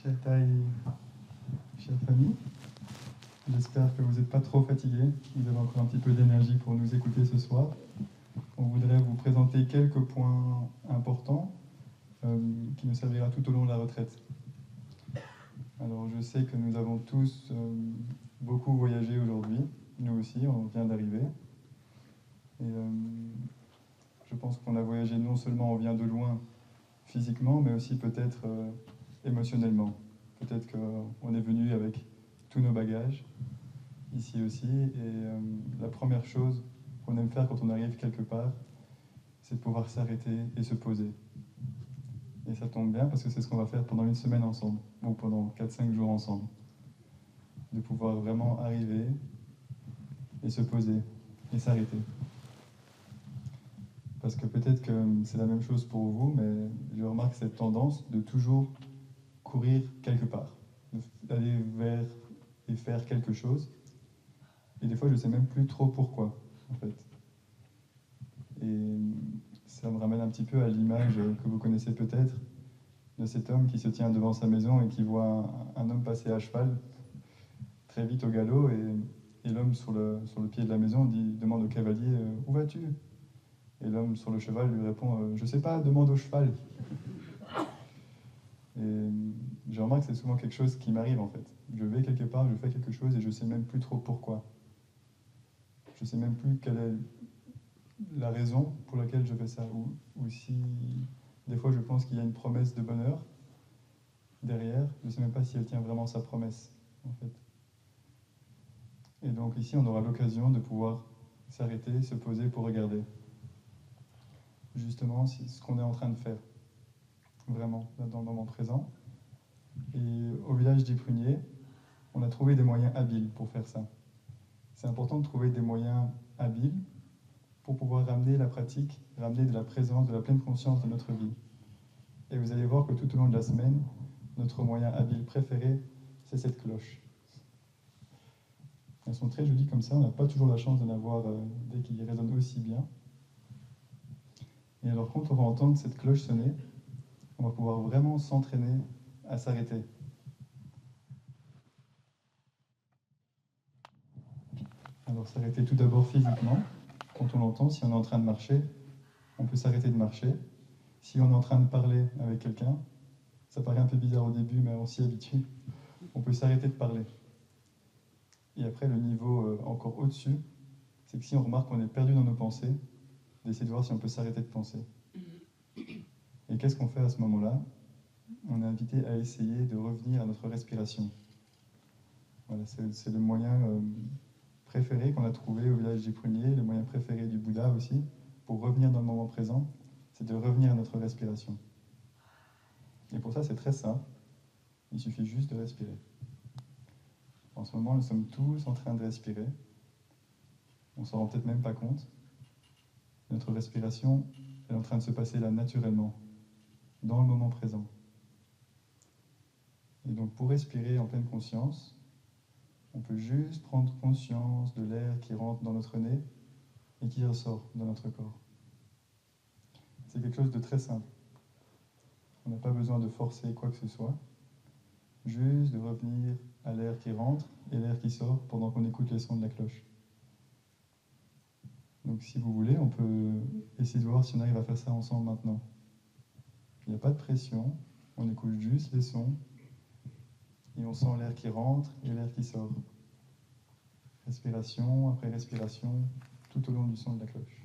Chère chère famille, j'espère que vous n'êtes pas trop fatigués, vous avez encore un petit peu d'énergie pour nous écouter ce soir. On voudrait vous présenter quelques points importants qui nous servira tout au long de la retraite. Alors je sais que nous avons tous beaucoup voyagé aujourd'hui, nous aussi, on vient d'arriver. Et je pense qu'on a voyagé non seulement on vient de loin physiquement, mais aussi peut-être émotionnellement. Peut-être qu'on est venu avec tous nos bagages, ici aussi, et la première chose qu'on aime faire quand on arrive quelque part, c'est de pouvoir s'arrêter et se poser. Et ça tombe bien parce que c'est ce qu'on va faire pendant une semaine ensemble, ou pendant 4-5 jours ensemble. De pouvoir vraiment arriver et se poser et s'arrêter. Parce que peut-être que c'est la même chose pour vous, mais je remarque cette tendance de toujours courir quelque part, d'aller vers et faire quelque chose. Et des fois, je ne sais même plus trop pourquoi, en fait. Et ça me ramène un petit peu à l'image que vous connaissez peut-être de cet homme qui se tient devant sa maison et qui voit un homme passer à cheval très vite au galop. Et l'homme sur le pied de la maison demande au cavalier où vas-tu? Et l'homme sur le cheval lui répond je ne sais pas, demande au cheval. Et je remarque que c'est souvent quelque chose qui m'arrive en fait. Je vais quelque part, je fais quelque chose et je ne sais même plus trop pourquoi. Je ne sais même plus quelle est la raison pour laquelle je fais ça. Ou si des fois je pense qu'il y a une promesse de bonheur derrière, je ne sais même pas si elle tient vraiment sa promesse en fait. Et donc ici on aura l'occasion de pouvoir s'arrêter, se poser pour regarder justement ce qu'on est en train de faire vraiment dans le moment présent. Et au village des Pruniers, on a trouvé des moyens habiles pour faire ça. C'est important de trouver des moyens habiles pour pouvoir ramener la pratique, ramener de la présence, de la pleine conscience dans notre vie. Et vous allez voir que tout au long de la semaine, notre moyen habile préféré, c'est cette cloche. Elles sont très jolies comme ça, on n'a pas toujours la chance d'en avoir dès qu'ils résonnent aussi bien. Et alors quand on va entendre cette cloche sonner, on va pouvoir vraiment s'entraîner à s'arrêter. Alors s'arrêter tout d'abord physiquement, quand on l'entend, si on est en train de marcher, on peut s'arrêter de marcher. Si on est en train de parler avec quelqu'un, ça paraît un peu bizarre au début, mais on s'y habitue, on peut s'arrêter de parler. Et après, le niveau encore au-dessus, c'est que si on remarque qu'on est perdu dans nos pensées, d'essayer de voir si on peut s'arrêter de penser. Et qu'est-ce qu'on fait à ce moment-là? On est invité à essayer de revenir à notre respiration. Voilà, c'est le moyen préféré qu'on a trouvé au village des Pruniers, le moyen préféré du Bouddha aussi, pour revenir dans le moment présent, c'est de revenir à notre respiration. Et pour ça, c'est très simple, il suffit juste de respirer. En ce moment, nous sommes tous en train de respirer. On ne s'en rend peut-être même pas compte. Notre respiration est en train de se passer là naturellement, dans le moment présent. Et donc pour respirer en pleine conscience, on peut juste prendre conscience de l'air qui rentre dans notre nez et qui ressort dans notre corps. C'est quelque chose de très simple. On n'a pas besoin de forcer quoi que ce soit, juste de revenir à l'air qui rentre et l'air qui sort pendant qu'on écoute les sons de la cloche. Donc si vous voulez, on peut essayer de voir si on arrive à faire ça ensemble maintenant. Il n'y a pas de pression, on écoute juste les sons et on sent l'air qui rentre et l'air qui sort. Respiration après respiration, tout au long du son de la cloche.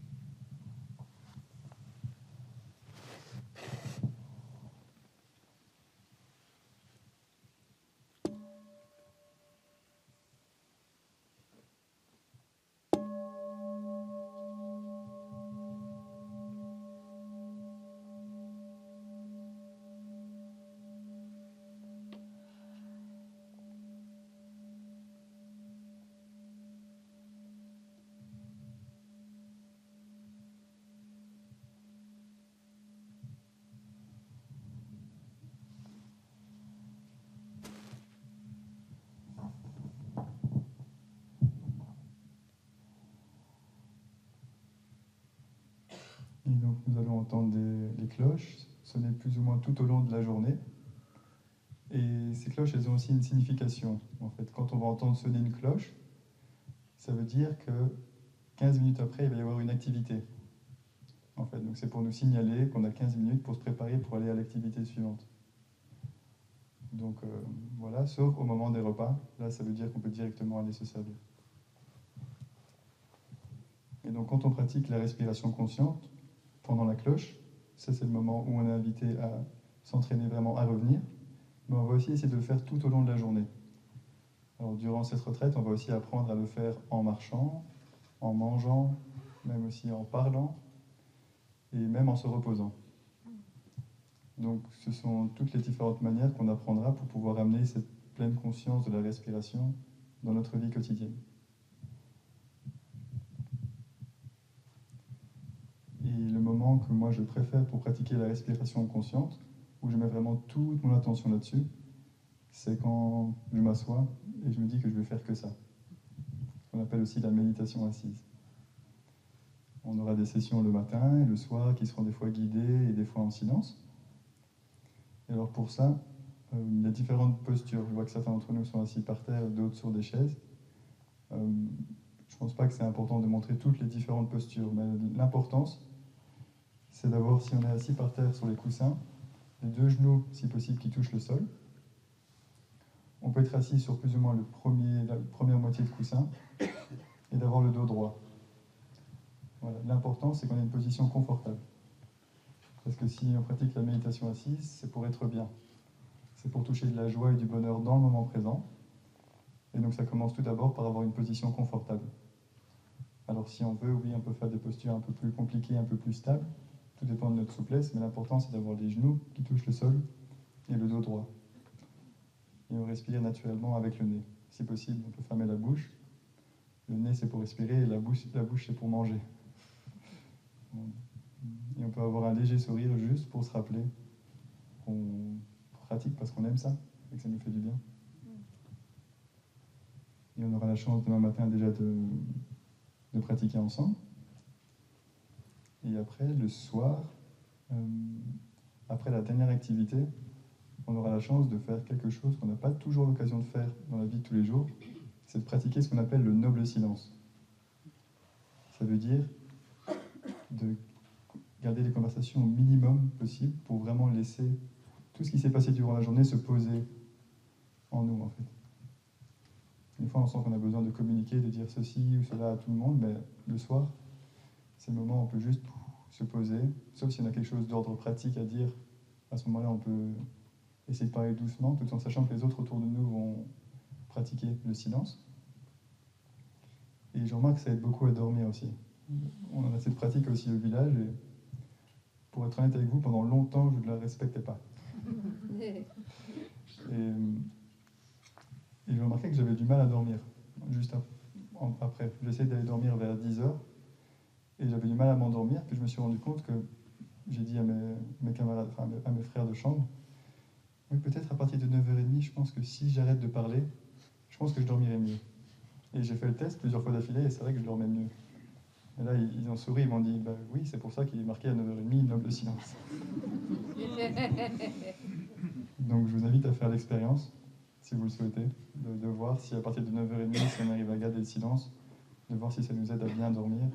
Et donc nous allons entendre les cloches sonner plus ou moins tout au long de la journée. Et ces cloches, elles ont aussi une signification. En fait, quand on va entendre sonner une cloche, ça veut dire que 15 minutes après, il va y avoir une activité. En fait, donc c'est pour nous signaler qu'on a 15 minutes pour se préparer pour aller à l'activité suivante. Donc voilà, sauf au moment des repas. Là, ça veut dire qu'on peut directement aller se servir. Et donc quand on pratique la respiration consciente pendant la cloche, ça c'est le moment où on est invité à s'entraîner vraiment à revenir. Mais on va aussi essayer de le faire tout au long de la journée. Alors durant cette retraite, on va aussi apprendre à le faire en marchant, en mangeant, même aussi en parlant, et même en se reposant. Donc ce sont toutes les différentes manières qu'on apprendra pour pouvoir amener cette pleine conscience de la respiration dans notre vie quotidienne. Et le moment que moi je préfère pour pratiquer la respiration consciente, où je mets vraiment toute mon attention là-dessus, c'est quand je m'assois et je me dis que je vais faire que ça. On appelle aussi la méditation assise. On aura des sessions le matin et le soir qui seront des fois guidées et des fois en silence. Et alors pour ça, il y a différentes postures. Je vois que certains d'entre nous sont assis par terre, d'autres sur des chaises. Je ne pense pas que c'est important de montrer toutes les différentes postures, mais l'importance, c'est d'avoir, si on est assis par terre sur les coussins, les deux genoux, si possible, qui touchent le sol. On peut être assis sur plus ou moins la première moitié de coussin et d'avoir le dos droit. Voilà. L'important, c'est qu'on ait une position confortable. Parce que si on pratique la méditation assise, c'est pour être bien. C'est pour toucher de la joie et du bonheur dans le moment présent. Et donc ça commence tout d'abord par avoir une position confortable. Alors si on veut, oui, on peut faire des postures un peu plus compliquées, un peu plus stables. Tout dépend de notre souplesse, mais l'important, c'est d'avoir les genoux qui touchent le sol et le dos droit. Et on respire naturellement avec le nez. Si possible, on peut fermer la bouche. Le nez, c'est pour respirer et la bouche c'est pour manger. Et on peut avoir un léger sourire juste pour se rappeler qu'on pratique parce qu'on aime ça et que ça nous fait du bien. Et on aura la chance demain matin déjà de pratiquer ensemble. Et après, le soir, après la dernière activité, on aura la chance de faire quelque chose qu'on n'a pas toujours l'occasion de faire dans la vie de tous les jours, c'est de pratiquer ce qu'on appelle le noble silence. Ça veut dire de garder les conversations au minimum possible pour vraiment laisser tout ce qui s'est passé durant la journée se poser en nous, en fait. Des fois, on sent qu'on a besoin de communiquer, de dire ceci ou cela à tout le monde, mais le soir, c'est le moment où on peut juste se poser, sauf si on a quelque chose d'ordre pratique à dire. À ce moment-là, on peut essayer de parler doucement, tout en sachant que les autres autour de nous vont pratiquer le silence. Et je remarque que ça aide beaucoup à dormir aussi. On a cette pratique aussi au village, et pour être honnête avec vous, pendant longtemps, je ne la respectais pas. Et je remarquais que j'avais du mal à dormir, juste après. J'essayais d'aller dormir vers 10h, et j'avais du mal à m'endormir, puis je me suis rendu compte que j'ai dit à mes camarades, enfin à mes frères de chambre, oui, peut-être à partir de 9h30, je pense que si j'arrête de parler, je pense que je dormirai mieux. Et j'ai fait le test plusieurs fois d'affilée, et c'est vrai que je dormais mieux. Et là, ils ont souri, ils m'ont dit, bah oui, c'est pour ça qu'il est marqué à 9h30, noble silence. Donc je vous invite à faire l'expérience, si vous le souhaitez, de voir si à partir de 9h30, si on arrive à garder le silence, de voir si ça nous aide à bien dormir,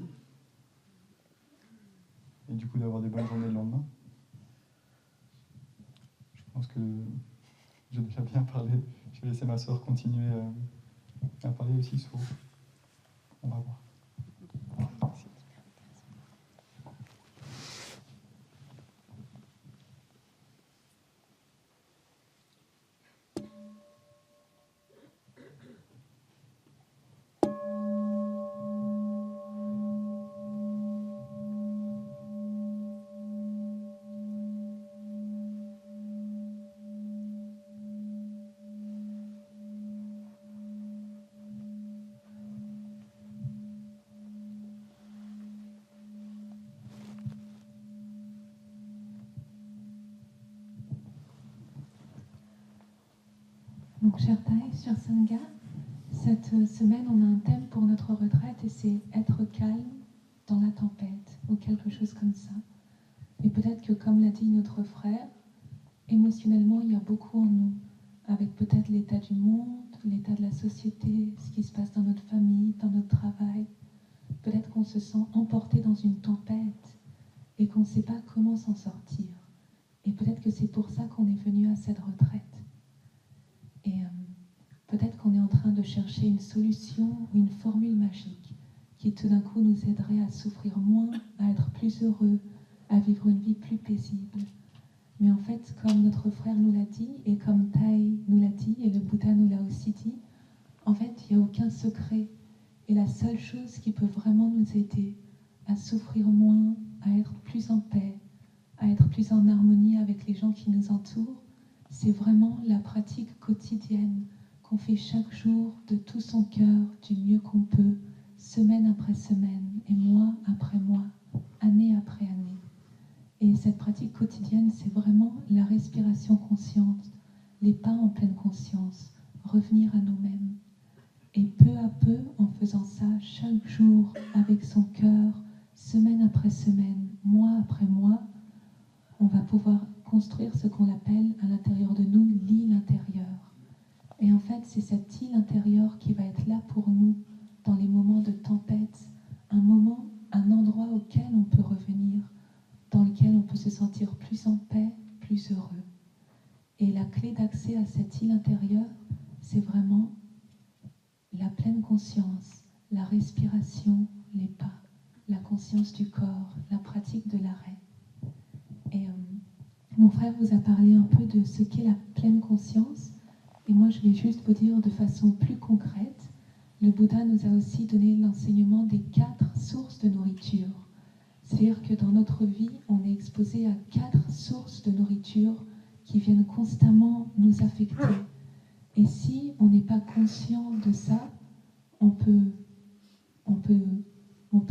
et du coup d'avoir des bonnes journées le lendemain. Je pense que j'ai déjà bien parlé. Je vais laisser ma sœur continuer à parler aussi souvent. On va voir. Merci. Donc, cher Thaï, cher Sangha, cette semaine, on a un thème pour notre retraite et c'est être calme dans la tempête ou quelque chose comme ça. Et peut-être que, comme l'a dit notre frère, émotionnellement, il y a beaucoup en nous avec peut-être l'état du monde, l'état de la société, ce qui se passe dans notre famille, dans notre travail. Peut-être qu'on se sent emporté dans une tempête et qu'on ne sait pas comment s'en sortir. Et peut-être que c'est pour ça qu'on est venu à cette retraite. Et peut-être qu'on est en train de chercher une solution ou une formule magique qui tout d'un coup nous aiderait à souffrir moins, à être plus heureux, à vivre une vie plus paisible. Mais en fait, comme notre frère nous l'a dit, et comme Thaï nous l'a dit, et le Bouddha nous l'a aussi dit, en fait, il n'y a aucun secret. Et la seule chose qui peut vraiment nous aider à souffrir moins, à être plus en paix, à être plus en harmonie avec les gens qui nous entourent, c'est vraiment la pratique quotidienne qu'on fait chaque jour de tout son cœur, du mieux qu'on peut, semaine après semaine, et mois après mois, année après année. Et cette pratique quotidienne, c'est vraiment la respiration consciente, les pas en pleine conscience, revenir à nous-mêmes. Et peu à peu, en faisant ça chaque jour, avec son cœur, semaine après semaine, mois après mois, on va pouvoir construire ce qu'on appelle à l'intérieur de nous l'île intérieure. Et en fait, c'est cette île intérieure qui va être là pour nous dans les moments de tempête, un endroit auquel on peut revenir, dans lequel on peut se sentir plus en paix, plus heureux. Et la clé d'accès à cette île intérieure, c'est vraiment la pleine conscience, la respiration, les pas, la conscience du corps, la pratique de l'arrêt. Et mon frère vous a parlé un peu de ce qu'est la pleine conscience, et moi je vais juste vous dire de façon plus concrète, le Bouddha nous a aussi donné l'enseignement des 4 sources de nourriture. C'est-à-dire que dans notre vie, on est exposé à 4 sources de nourriture qui viennent constamment nous affecter. Et si on n'est pas conscient de ça, on peut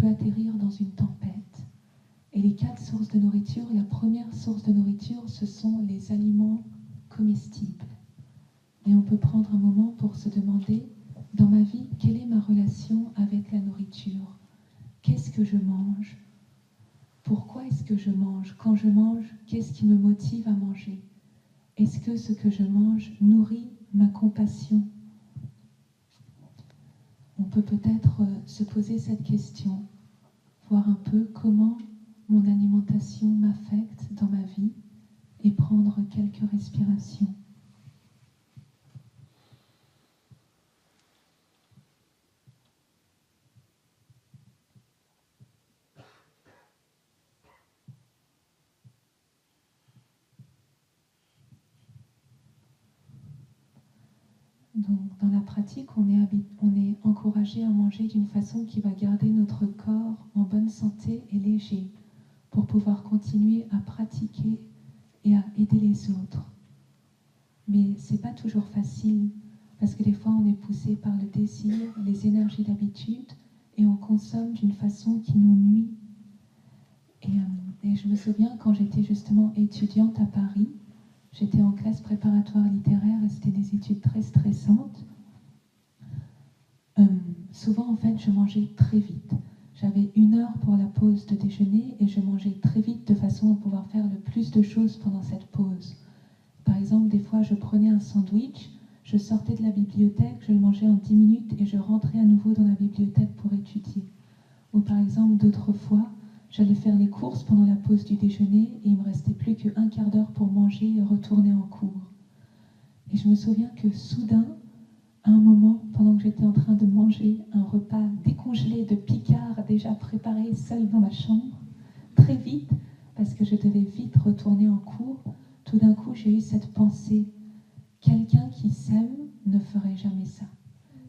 atterrir dans une tempête. Et les 4 sources de nourriture, la première source de nourriture, ce sont les aliments comestibles. Et on peut prendre un moment pour se demander, dans ma vie, quelle est ma relation avec la nourriture? Qu'est-ce que je mange? Pourquoi est-ce que je mange? Quand je mange, qu'est-ce qui me motive à manger? Est-ce que ce que je mange nourrit ma compassion? On peut peut-être se poser cette question, voir un peu comment mon alimentation m'affecte dans ma vie et prendre quelques respirations. Donc, dans la pratique, on est encouragé à manger d'une façon qui va garder notre corps en bonne santé et léger pour pouvoir continuer à pratiquer et à aider les autres. Mais ce n'est pas toujours facile parce que des fois on est poussé par le désir, les énergies d'habitude et on consomme d'une façon qui nous nuit. Et je me souviens quand j'étais justement étudiante à Paris, j'étais en classe préparatoire littéraire et c'était des études très stressantes. Souvent, en fait, je mangeais très vite. J'avais 1 heure pour la pause de déjeuner et je mangeais très vite de façon à pouvoir faire le plus de choses pendant cette pause. Par exemple, des fois, je prenais un sandwich, je sortais de la bibliothèque, je le mangeais en 10 minutes et je rentrais à nouveau dans la bibliothèque pour étudier. Ou par exemple, d'autres fois, j'allais faire les courses pendant la pause du déjeuner et il ne me restait plus qu'1 quart d'heure pour manger et retourner en cours. Et je me souviens que soudain, à un moment, pendant que j'étais en train de manger un repas décongelé de Picard déjà préparé seul dans ma chambre, très vite, parce que je devais vite retourner en cours, tout d'un coup j'ai eu cette pensée, quelqu'un qui s'aime ne ferait jamais ça.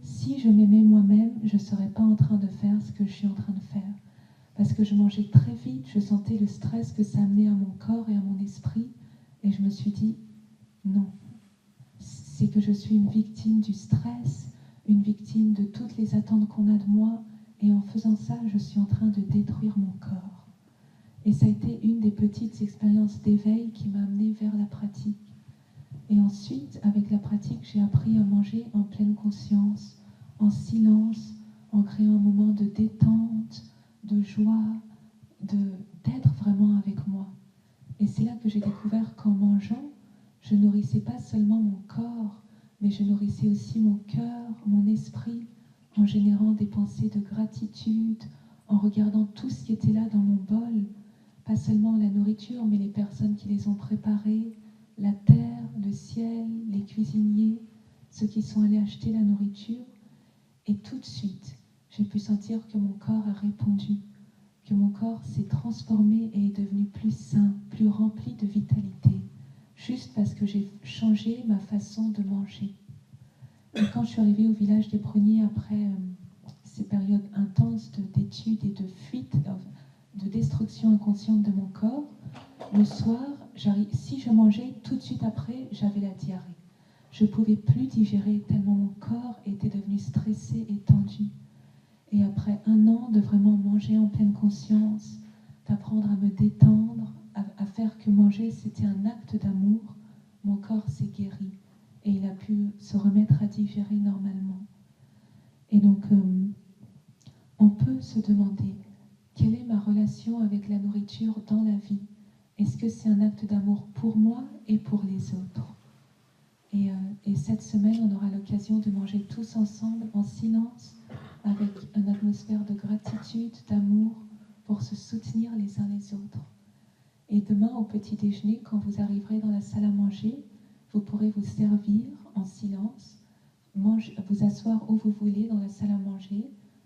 Si je m'aimais moi-même, je ne serais pas en train de faire ce que je suis en train de faire. Parce que je mangeais très vite, je sentais le stress que ça amenait à mon corps et à mon esprit, et je me suis dit, non, c'est que je suis une victime du stress, une victime de toutes les attentes qu'on a de moi, et en faisant ça, je suis en train de détruire mon corps. Et ça a été une des petites expériences d'éveil qui m'a amenée vers la pratique. Et ensuite, avec la pratique, j'ai appris à manger en pleine conscience, en silence, en créant un moment de détente, de joie, d'être vraiment avec moi. Et c'est là que j'ai découvert qu'en mangeant, je nourrissais pas seulement mon corps, mais je nourrissais aussi mon cœur, mon esprit, en générant des pensées de gratitude, en regardant tout ce qui était là dans mon bol, pas seulement la nourriture, mais les personnes qui les ont préparées, la terre, le ciel, les cuisiniers, ceux qui sont allés acheter la nourriture. Et tout de suite, j'ai pu sentir que mon corps a répondu, que mon corps s'est transformé et est devenu plus sain, plus rempli de vitalité, juste parce que j'ai changé ma façon de manger. Et quand je suis arrivée au village des Pruniers après ces périodes intenses d'études et de fuite, de destruction inconsciente de mon corps, le soir, si je mangeais, tout de suite après, j'avais la diarrhée. Je ne pouvais plus digérer tellement mon corps était devenu stressé et tendu. Et après 1 an de vraiment manger en pleine conscience, d'apprendre à me détendre, à faire que manger c'était un acte d'amour, mon corps s'est guéri et il a pu se remettre à digérer normalement. Et donc, on peut se demander, quelle est ma relation avec la nourriture dans la vie? Est-ce que c'est un acte d'amour pour moi et pour les autres? Et cette semaine, on aura l'occasion de manger tous ensemble en silence, avec une atmosphère de gratitude, d'amour, pour se soutenir les uns les autres. Et demain, au petit déjeuner, quand vous arriverez dans la salle à manger, vous pourrez vous servir en silence, vous asseoir où vous voulez dans la salle à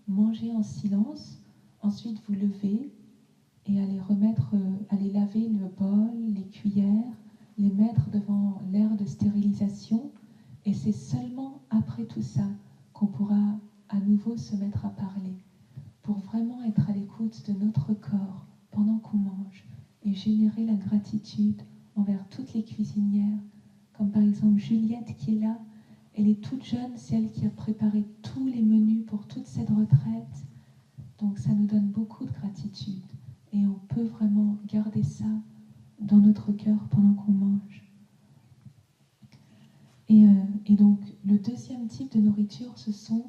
manger en silence, ensuite vous lever et aller laver le bol, les cuillères, les mettre devant l'aire de stérilisation. Et c'est seulement après tout ça qu'on pourra à nouveau se mettre à parler, pour vraiment être à l'écoute de notre corps pendant qu'on mange et générer la gratitude envers toutes les cuisinières, comme par exemple Juliette qui est là. Elle est toute jeune, c'est elle qui a préparé tous les menus pour toute cette retraite. Donc ça nous donne beaucoup de gratitude et on peut vraiment garder ça dans notre cœur pendant qu'on mange. Et donc le deuxième type de nourriture, ce sont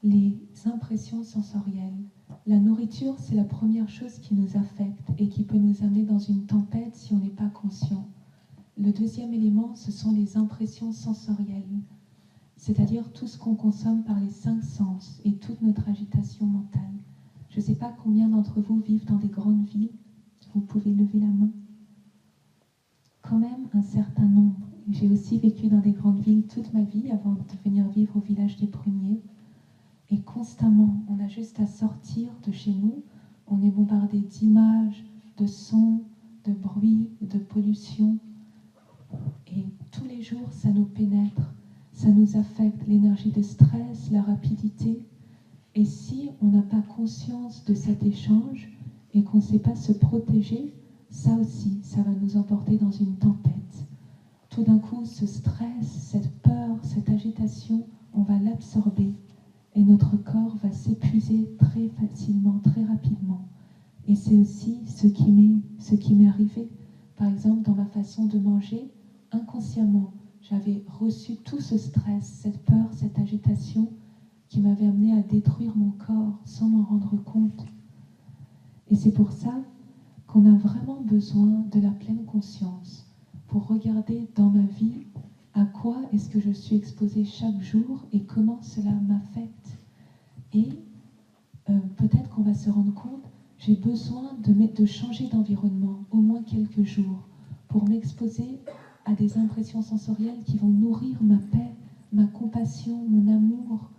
les impressions sensorielles. La nourriture, c'est la première chose qui nous affecte et qui peut nous amener dans une tempête si on n'est pas conscient. Le deuxième élément, ce sont les impressions sensorielles, c'est-à-dire tout ce qu'on consomme par les 5 sens et toute notre agitation mentale. Je ne sais pas combien d'entre vous vivent dans des grandes villes, vous pouvez lever la main. Quand même un certain nombre. J'ai aussi vécu dans des grandes villes toute ma vie avant de venir vivre au village des Pruniers. Et constamment, on a juste à sortir de chez nous, on est bombardé d'images, de sons, de bruits, de pollution. Et tous les jours, ça nous pénètre, ça nous affecte, l'énergie de stress, la rapidité. Et si on n'a pas conscience de cet échange et qu'on ne sait pas se protéger, ça aussi, ça va nous emporter dans une tempête. Tout d'un coup, ce stress, cette peur, cette agitation, on va l'absorber. Et notre corps va s'épuiser très facilement, très rapidement. Et c'est aussi ce qui m'est arrivé. Par exemple, dans ma façon de manger, inconsciemment, j'avais reçu tout ce stress, cette peur, cette agitation qui m'avait amené à détruire mon corps sans m'en rendre compte. Et c'est pour ça qu'on a vraiment besoin de la pleine conscience pour regarder dans ma vie à quoi est-ce que je suis exposée chaque jour et comment cela m'affecte. Et peut-être qu'on va se rendre compte, j'ai besoin de changer d'environnement au moins quelques jours pour m'exposer à des impressions sensorielles qui vont nourrir ma paix, ma compassion, mon amour.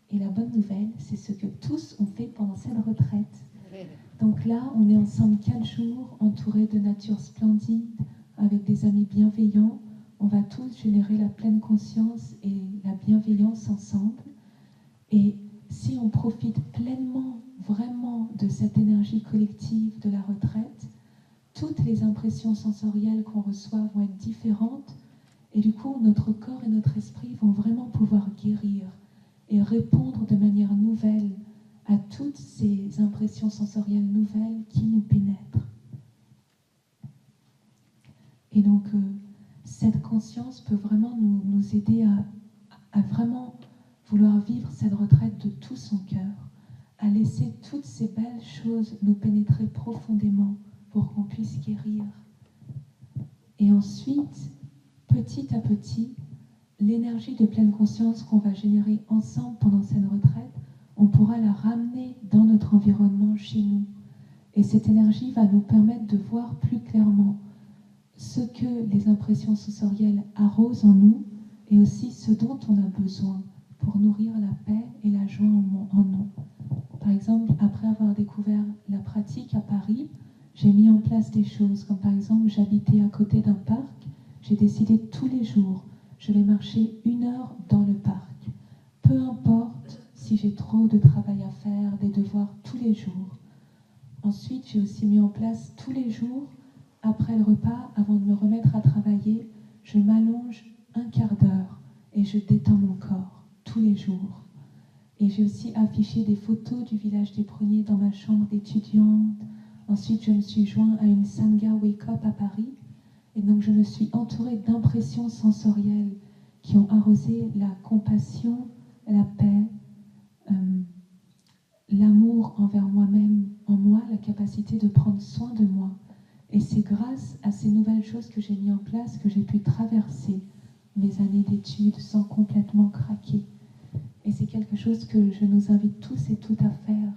Et la bonne nouvelle, c'est ce que tous ont fait pendant cette retraite. Donc là, on est ensemble 4 jours, entourés de nature splendide, avec des amis bienveillants. On va tous générer la pleine conscience et la bienveillance ensemble. Et si on profite pleinement, vraiment, de cette énergie collective de la retraite, toutes les impressions sensorielles qu'on reçoit vont être différentes. Et du coup, notre corps et notre esprit vont vraiment pouvoir guérir et répondre de manière nouvelle à toutes ces impressions sensorielles nouvelles qui nous pénètrent. Et donc, cette conscience peut vraiment nous aider à vraiment vouloir vivre cette retraite de tout son cœur, à laisser toutes ces belles choses nous pénétrer profondément pour qu'on puisse guérir. Et ensuite, petit à petit, l'énergie de pleine conscience qu'on va générer ensemble pendant cette retraite, on pourra la ramener dans notre environnement, chez nous. Et cette énergie va nous permettre de voir plus clairement ce que les impressions sensorielles arrosent en nous et aussi ce dont on a besoin pour nourrir la paix et la joie en nous. Par exemple, après avoir découvert la pratique à Paris, j'ai mis en place des choses, comme par exemple, j'habitais à côté d'un parc, j'ai décidé tous les jours, je vais marcher 1 heure dans le parc. Peu importe si j'ai trop de travail à faire, des devoirs tous les jours. Ensuite, j'ai aussi mis en place tous les jours, après le repas, avant de me remettre à travailler, je m'allonge 1/4 d'heure et je détends mon corps tous les jours. Et j'ai aussi affiché des photos du village des Pruniers dans ma chambre d'étudiante. Ensuite, je me suis joint à une Sangha Wake Up à Paris. Et donc, je me suis entourée d'impressions sensorielles qui ont arrosé la compassion, la paix, l'amour envers moi-même, en moi, la capacité de prendre soin de moi. Et c'est grâce à ces nouvelles choses que j'ai mis en place que j'ai pu traverser mes années d'études sans complètement craquer. Et c'est quelque chose que je nous invite tous et toutes à faire.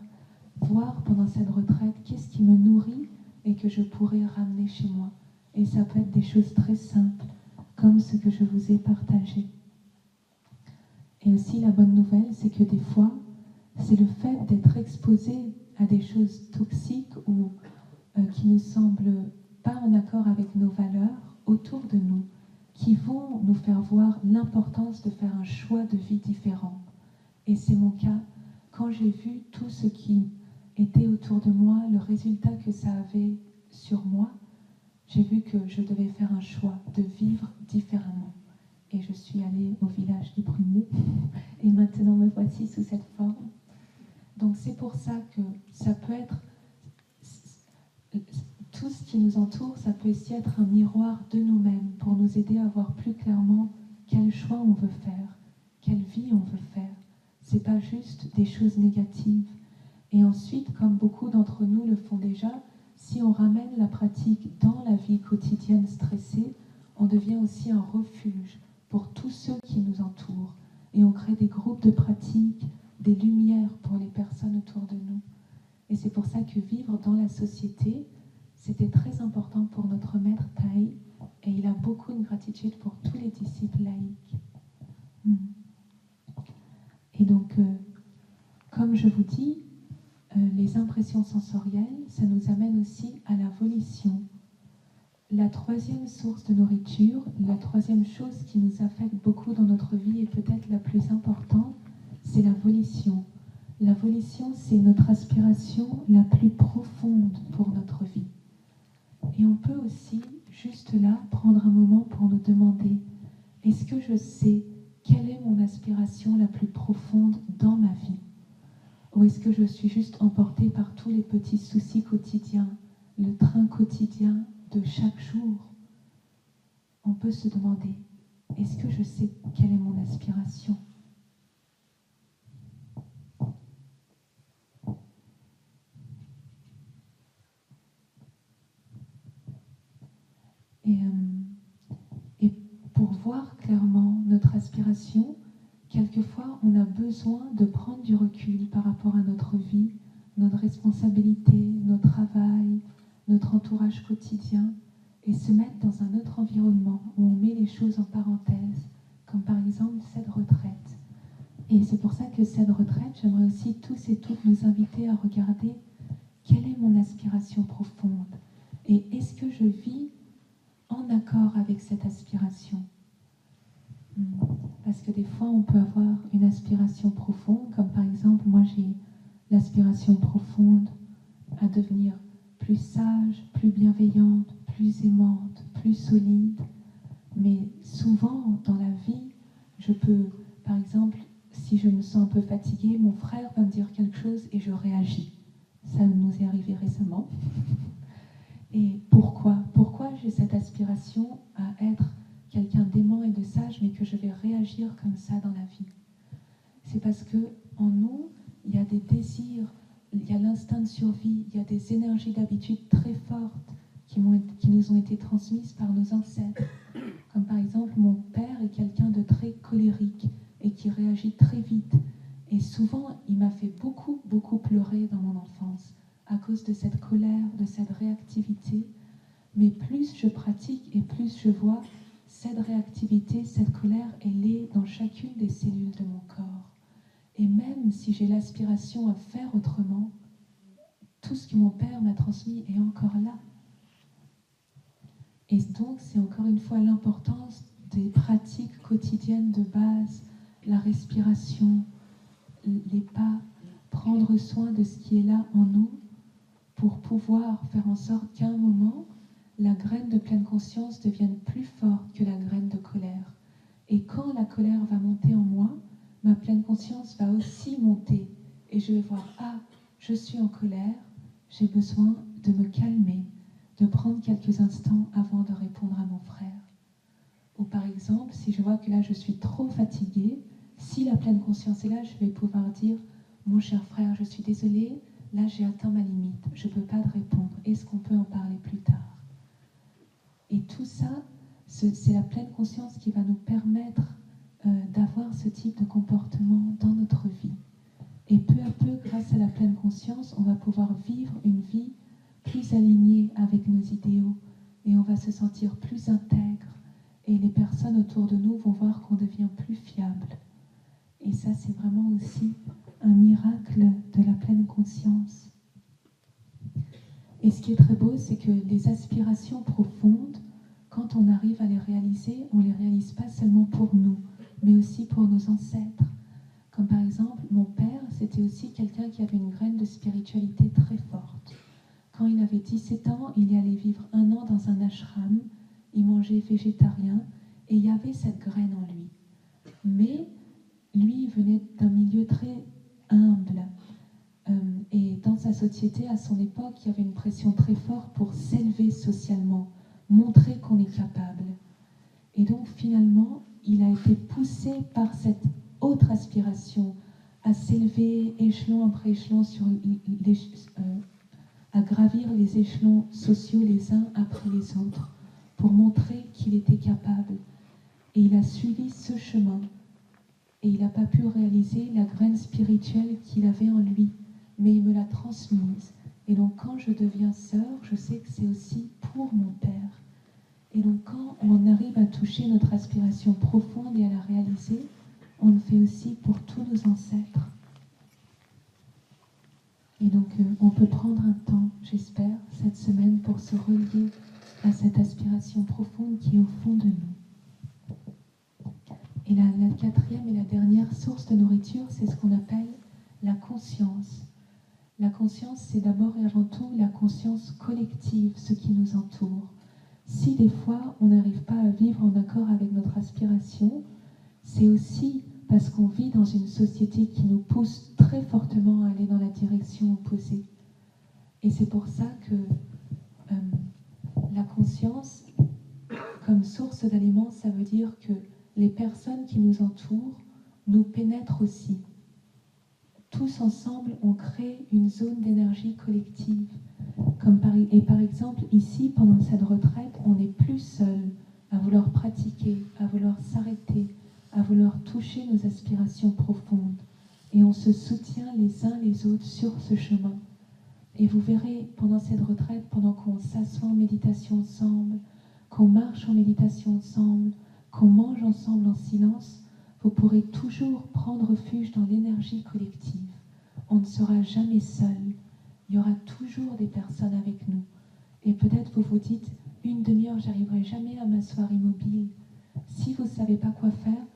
Voir pendant cette retraite qu'est-ce qui me nourrit et que je pourrais ramener chez moi. Et ça peut être des choses très simples, comme ce que je vous ai partagé. Et aussi la bonne nouvelle, c'est que des fois, c'est le fait d'être exposé à des choses toxiques ou qui nous semblent pas en accord avec nos valeurs autour de nous, qui vont nous faire voir l'importance de faire un choix de vie différent. Et c'est mon cas, quand j'ai vu tout ce qui était autour de moi, le résultat que ça avait sur moi, j'ai vu que je devais faire un choix de vivre différemment. Et je suis allée au village des Pruniers, et maintenant me voici sous cette forme. Donc c'est pour ça que ça peut être, tout ce qui nous entoure, ça peut aussi être un miroir de nous-mêmes, pour nous aider à voir plus clairement quel choix on veut faire, quelle vie on veut faire. C'est pas juste des choses négatives. Et ensuite, comme beaucoup d'entre nous le font déjà, si on ramène la pratique dans la vie quotidienne stressée, on devient aussi un refuge pour tous ceux qui nous entourent. Et on crée des groupes de pratique, des lumières pour les personnes autour de nous. Et c'est pour ça que vivre dans la société, c'était très important pour notre maître Thaï, et il a beaucoup de gratitude pour tous les disciples laïcs. Et donc, comme je vous dis, les impressions sensorielles, ça nous amène aussi à la volition. La troisième source de nourriture, la troisième chose qui nous affecte beaucoup dans notre vie et peut-être la plus importante, c'est la volition. La volition, c'est notre aspiration la plus profonde pour notre vie. Et on peut aussi, juste là, prendre un moment pour nous demander, est-ce que je sais quelle est mon aspiration la plus profonde dans ma vie? Ou est-ce que je suis juste emportée par tous les petits soucis quotidiens, le train quotidien de chaque jour? On peut se demander, est-ce que je sais quelle est mon aspiration? Et pour voir clairement notre aspiration, quelquefois on a besoin de prendre du recul par rapport à notre vie, notre responsabilité, notre travail, notre entourage quotidien, et se mettre dans un autre environnement où on met les choses en parenthèse, comme par exemple cette retraite. Et c'est pour ça que cette retraite, j'aimerais aussi tous et toutes nous inviter à regarder quelle est mon aspiration profonde et est-ce que je vis en accord avec cette aspiration. Parce que des fois, on peut avoir une aspiration profonde, comme par exemple, moi j'ai l'aspiration profonde à devenir plus sage, plus bienveillante, plus aimante, plus solide. Mais souvent, dans la vie, je peux, par exemple, si je me sens un peu fatiguée, mon frère va me dire quelque chose et je réagis. Ça nous est arrivé récemment. Et pourquoi j'ai cette aspiration à être quelqu'un d'aimant et de sage, mais que je vais réagir comme ça dans la vie? C'est parce que en nous, il y a des désirs, il y a l'instinct de survie, il y a des énergies d'habitude très fortes qui nous ont été transmises par nos ancêtres. Comme par exemple, mon père est quelqu'un de très colérique et qui réagit très vite. Et souvent, il m'a fait beaucoup, beaucoup pleurer dans mon enfance à cause de cette colère, de cette réactivité. Mais plus je pratique et plus je vois cette réactivité, cette colère, elle est dans chacune des cellules de mon corps. Et même si j'ai l'aspiration à faire autrement, tout ce que mon père m'a transmis est encore là. Et donc, c'est encore une fois l'importance des pratiques quotidiennes de base, la respiration, les pas, prendre soin de ce qui est là en nous pour pouvoir faire en sorte qu'à un moment, la graine de pleine conscience devienne plus forte que la graine de colère. Et quand la colère va monter en moi, ma pleine conscience va aussi monter. Et je vais voir, ah, je suis en colère, j'ai besoin de me calmer, de prendre quelques instants avant de répondre à mon frère. Ou par exemple, si je vois que là je suis trop fatiguée, si la pleine conscience est là, je vais pouvoir dire, mon cher frère, je suis désolée, là j'ai atteint ma limite, je ne peux pas te répondre, est-ce qu'on peut en parler plus tard? Et tout ça, c'est la pleine conscience qui va nous permettre d'avoir ce type de comportement dans notre vie. Et peu à peu, grâce à la pleine conscience, on va pouvoir vivre une vie plus alignée avec nos idéaux et on va se sentir plus intègre et les personnes autour de nous vont voir qu'on devient plus fiable. Et ça, c'est vraiment aussi un miracle de la pleine conscience. Et ce qui est très beau, c'est que les aspirations profondes, quand on arrive à les réaliser, on ne les réalise pas seulement pour nous, mais aussi pour nos ancêtres. Comme par exemple, mon père, c'était aussi quelqu'un qui avait une graine de spiritualité très forte. Quand il avait 17 ans, il y allait vivre 1 an dans un ashram, il mangeait végétarien, et il y avait cette graine en lui. Mais lui, il venait d'un milieu très humble. Et dans sa société, à son époque, il y avait une pression très forte pour s'élever socialement, montrer qu'on est capable. Et donc, finalement, il a été poussé par cette autre aspiration à s'élever échelon après échelon, à gravir les échelons sociaux les uns après les autres, pour montrer qu'il était capable. Et il a suivi ce chemin. Et il n'a pas pu réaliser la graine spirituelle qu'il avait en lui, mais il me l'a transmise. Et donc quand je deviens sœur, je sais que c'est aussi pour mon père. Et donc quand on arrive à toucher notre aspiration profonde et à la réaliser, on le fait aussi pour tous nos ancêtres. Et donc on peut prendre un temps, j'espère, cette semaine pour se relier à cette aspiration profonde qui est au fond de nous. Et la 4e et la dernière source de nourriture, c'est ce qu'on appelle la conscience. La conscience, c'est d'abord et avant tout la conscience collective, ce qui nous entoure. Si des fois on n'arrive pas à vivre en accord avec notre aspiration, c'est aussi parce qu'on vit dans une société qui nous pousse très fortement à aller dans la direction opposée. Et c'est pour ça que la conscience, comme source d'aliments, ça veut dire que les personnes qui nous entourent nous pénètrent aussi. Tous ensemble, on crée une zone d'énergie collective. Et par exemple, ici, pendant cette retraite, on n'est plus seul à vouloir pratiquer, à vouloir s'arrêter, à vouloir toucher nos aspirations profondes. Et on se soutient les uns les autres sur ce chemin. Et vous verrez, pendant cette retraite, pendant qu'on s'assoit en méditation ensemble, qu'on marche en méditation ensemble, qu'on mange ensemble en silence, vous pourrez toujours prendre refuge dans l'énergie collective. On ne sera jamais seul. Il y aura toujours des personnes avec nous. Et peut-être vous vous dites, 1 demi-heure, j'arriverai jamais à m'asseoir immobile. Si vous ne savez pas quoi faire,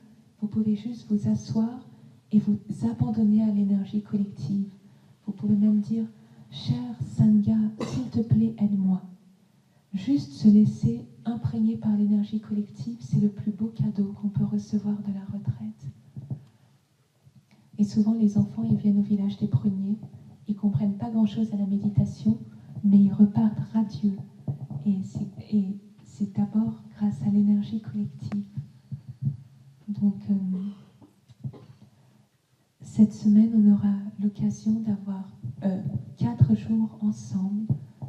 vous pouvez juste vous asseoir et vous abandonner à l'énergie collective. Vous pouvez même dire, cher Sangha, s'il te plaît, aide-moi. Juste se laisser imprégner par l'énergie collective, c'est le plus beau cadeau qu'on peut recevoir de la retraite. Et souvent, les enfants, ils viennent au village des pruniers, ils ne comprennent pas grand-chose à la méditation, mais ils repartent radieux. Et c'est d'abord grâce à l'énergie collective. Donc, cette semaine, on aura l'occasion d'avoir 4 jours ensemble,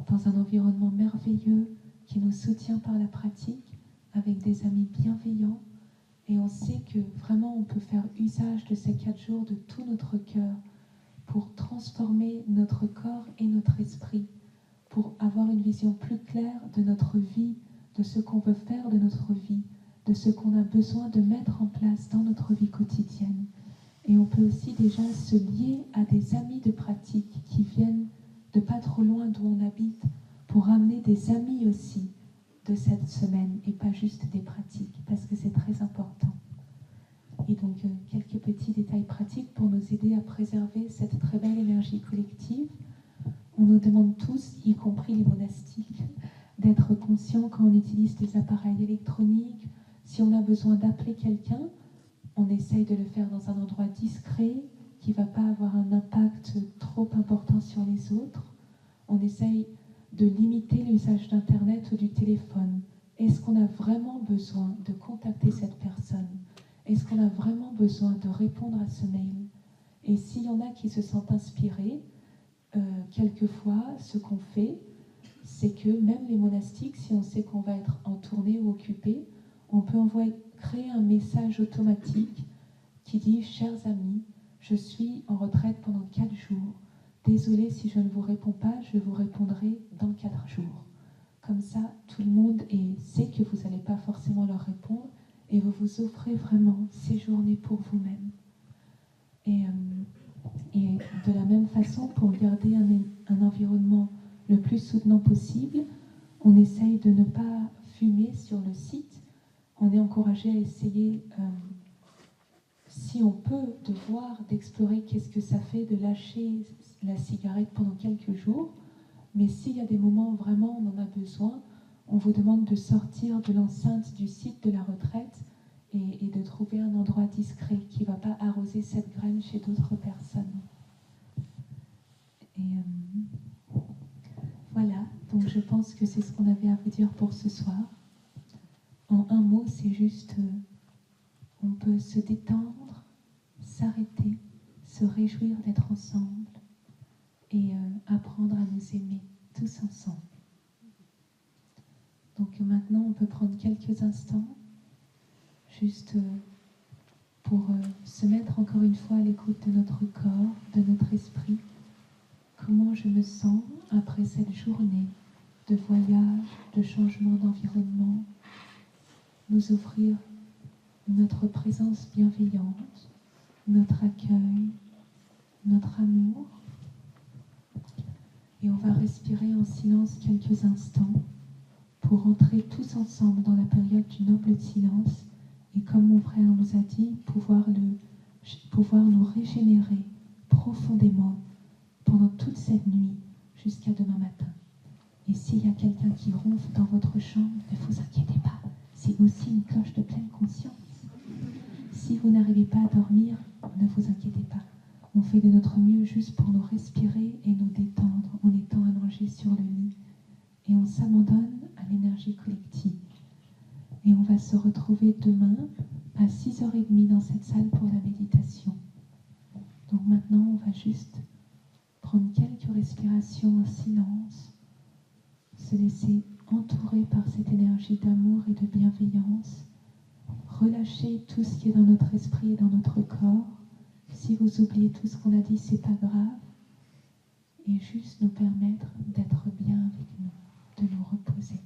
dans un environnement merveilleux qui nous soutient par la pratique, avec des amis bienveillants. Et on sait que vraiment on peut faire usage de ces 4 jours de tout notre cœur pour transformer notre corps et notre esprit, pour avoir une vision plus claire de notre vie, de ce qu'on veut faire de notre vie, de ce qu'on a besoin de mettre en place dans notre vie quotidienne. Et on peut aussi déjà se lier à des amis de pratique qui viennent de pas trop loin d'où on habite pour ramener des amis aussi de cette semaine et pas juste des pratiques, parce que c'est très important. Et donc, quelques petits détails pratiques pour nous aider à préserver cette très belle énergie collective. On nous demande tous, y compris les monastiques, d'être conscients quand on utilise des appareils électroniques. Si on a besoin d'appeler quelqu'un, on essaye de le faire dans un endroit discret, qui ne va pas avoir un impact trop important sur les autres. On essaye de limiter l'usage d'Internet ou du téléphone. Est-ce qu'on a vraiment besoin de contacter cette personne? Est-ce qu'on a vraiment besoin de répondre à ce mail? Et s'il y en a qui se sentent inspirés, quelquefois, ce qu'on fait, c'est que même les monastiques, si on sait qu'on va être en tournée ou occupé, on peut créer un message automatique qui dit « Chers amis, je suis en retraite pendant 4 jours. Désolé si je ne vous réponds pas, je vous répondrai dans 4 jours. » Comme ça, tout le monde sait que vous n'allez pas forcément leur répondre et vous vous offrez vraiment ces journées pour vous-même. Et de la même façon, pour garder un environnement le plus soutenant possible, on essaye de ne pas fumer sur le site. On est encouragé à essayer, si on peut, de voir, d'explorer qu'est-ce que ça fait de lâcher la cigarette pendant quelques jours. Mais s'il y a des moments où vraiment on en a besoin, on vous demande de sortir de l'enceinte du site de la retraite et de trouver un endroit discret qui ne va pas arroser cette graine chez d'autres personnes. Et voilà, donc je pense que c'est ce qu'on avait à vous dire pour ce soir. En un mot, c'est juste, on peut se détendre, s'arrêter, se réjouir d'être ensemble et apprendre à nous aimer tous ensemble. Donc maintenant, on peut prendre quelques instants juste pour se mettre encore une fois à l'écoute de notre corps, de notre esprit. Comment je me sens après cette journée de voyage, de changement d'environnement. Nous offrir notre présence bienveillante, notre accueil, notre amour. Et on va respirer en silence quelques instants pour entrer tous ensemble dans la période du noble silence et comme mon frère nous a dit, pouvoir nous régénérer profondément pendant toute cette nuit jusqu'à demain matin. Et s'il y a quelqu'un qui ronfle dans votre chambre, ne vous inquiétez pas, c'est aussi une cloche de pleine conscience. Si vous n'arrivez pas à dormir, ne vous inquiétez pas. On fait de notre mieux juste pour nous respirer et nous détendre en étant allongés sur le lit. Et on s'abandonne à l'énergie collective. Et on va se retrouver demain à 6h30 dans cette salle pour la méditation. Donc maintenant, on va juste prendre quelques respirations en silence, se laisser entourer par cette énergie d'amour et de bienveillance, relâcher tout ce qui est dans notre esprit et dans notre corps. Si vous oubliez tout ce qu'on a dit, c'est pas grave. Et juste nous permettre d'être bien avec nous, de nous reposer.